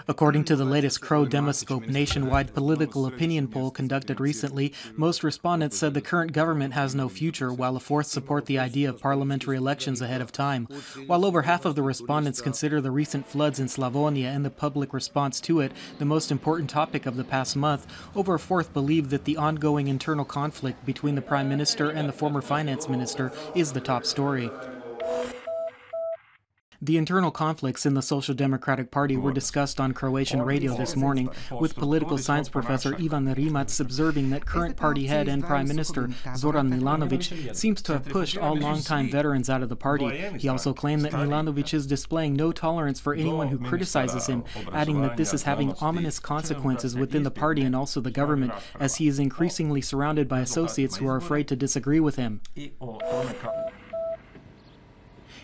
According to the latest Crow Demoscope nationwide political opinion poll conducted recently, most respondents said the current government has no future, while a fourth support the idea of parliamentary elections ahead of time. While over half of the respondents consider the recent floods in Slavonia and the public response to it the most important topic of the past month, over a fourth believe that the ongoing internal conflict between the Prime Minister and the former Finance Minister is the top story. The internal conflicts in the Social Democratic Party were discussed on Croatian radio this morning, with political science professor Ivan Rimac observing that current party head and Prime Minister Zoran Milanovic seems to have pushed all longtime veterans out of the party. He also claimed that Milanovic is displaying no tolerance for anyone who criticizes him, adding that this is having ominous consequences within the party and also the government, as he is increasingly surrounded by associates who are afraid to disagree with him.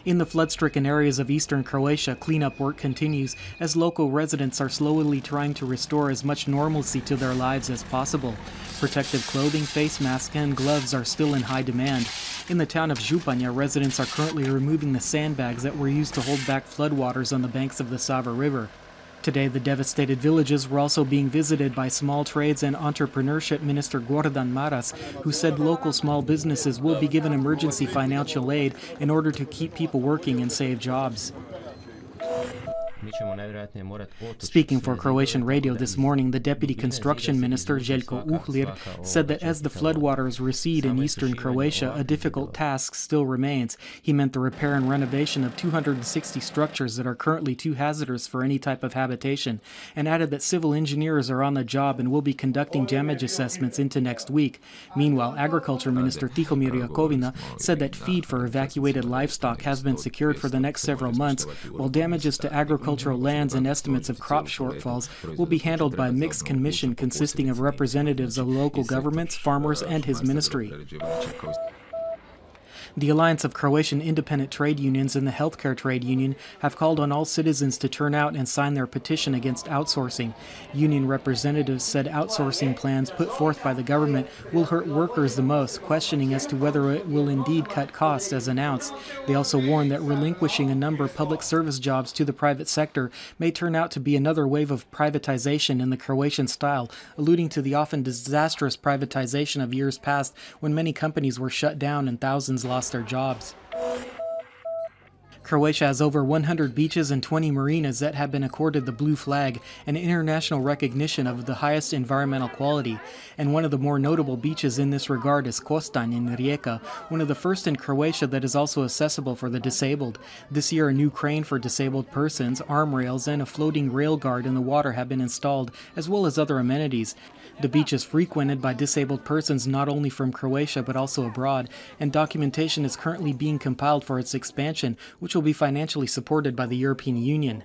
In the flood-stricken areas of eastern Croatia, cleanup work continues as local residents are slowly trying to restore as much normalcy to their lives as possible. Protective clothing, face masks, and gloves are still in high demand. In the town of Županja, residents are currently removing the sandbags that were used to hold back floodwaters on the banks of the Sava River. Today, the devastated villages were also being visited by Small Trades and Entrepreneurship Minister Gordan Maras, who said local small businesses will be given emergency financial aid in order to keep people working and save jobs. Speaking for Croatian radio this morning, the Deputy Construction Minister Željko Uhlir said that as the floodwaters recede in eastern Croatia, a difficult task still remains. He meant the repair and renovation of 260 structures that are currently too hazardous for any type of habitation, and added that civil engineers are on the job and will be conducting damage assessments into next week. Meanwhile, Agriculture Minister Tihomir Jakovina said that feed for evacuated livestock has been secured for the next several months, while damages to agricultural lands and estimates of crop shortfalls will be handled by a mixed commission consisting of representatives of local governments, farmers, and his ministry. The Alliance of Croatian Independent Trade Unions and the Healthcare Trade Union have called on all citizens to turn out and sign their petition against outsourcing. Union representatives said outsourcing plans put forth by the government will hurt workers the most, questioning as to whether it will indeed cut costs as announced. They also warned that relinquishing a number of public service jobs to the private sector may turn out to be another wave of privatization in the Croatian style, alluding to the often disastrous privatization of years past when many companies were shut down and thousands lost their jobs. Croatia has over 100 beaches and 20 marinas that have been accorded the blue flag, an international recognition of the highest environmental quality. And one of the more notable beaches in this regard is Kostanj in Rijeka, one of the first in Croatia that is also accessible for the disabled. This year, a new crane for disabled persons, arm rails, and a floating rail guard in the water have been installed, as well as other amenities. The beach is frequented by disabled persons not only from Croatia but also abroad, and documentation is currently being compiled for its expansion, which will be financially supported by the European Union.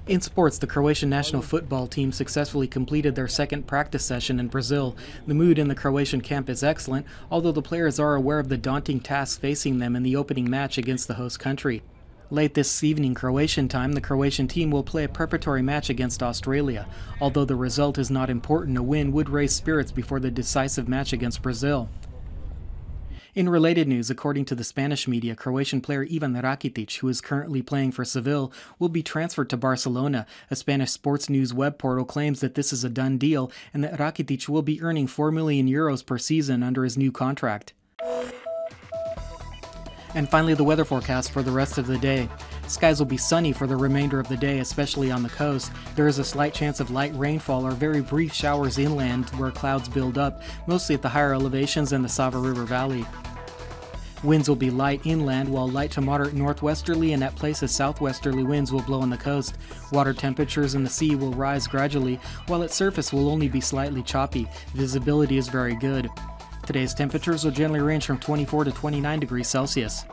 In sports, the Croatian national football team successfully completed their second practice session in Brazil. The mood in the Croatian camp is excellent, although the players are aware of the daunting tasks facing them in the opening match against the host country. Late this evening Croatian time, the Croatian team will play a preparatory match against Australia. Although the result is not important, a win would raise spirits before the decisive match against Brazil. In related news, according to the Spanish media, Croatian player Ivan Rakitic, who is currently playing for Seville, will be transferred to Barcelona. A Spanish sports news web portal claims that this is a done deal and that Rakitic will be earning €4 million per season under his new contract. And finally, the weather forecast for the rest of the day. Skies will be sunny for the remainder of the day, especially on the coast. There is a slight chance of light rainfall or very brief showers inland where clouds build up, mostly at the higher elevations and the Sava River Valley. Winds will be light inland, while light to moderate northwesterly and at places southwesterly winds will blow on the coast. Water temperatures in the sea will rise gradually, while its surface will only be slightly choppy. Visibility is very good. Today's temperatures will generally range from 24 to 29 degrees Celsius.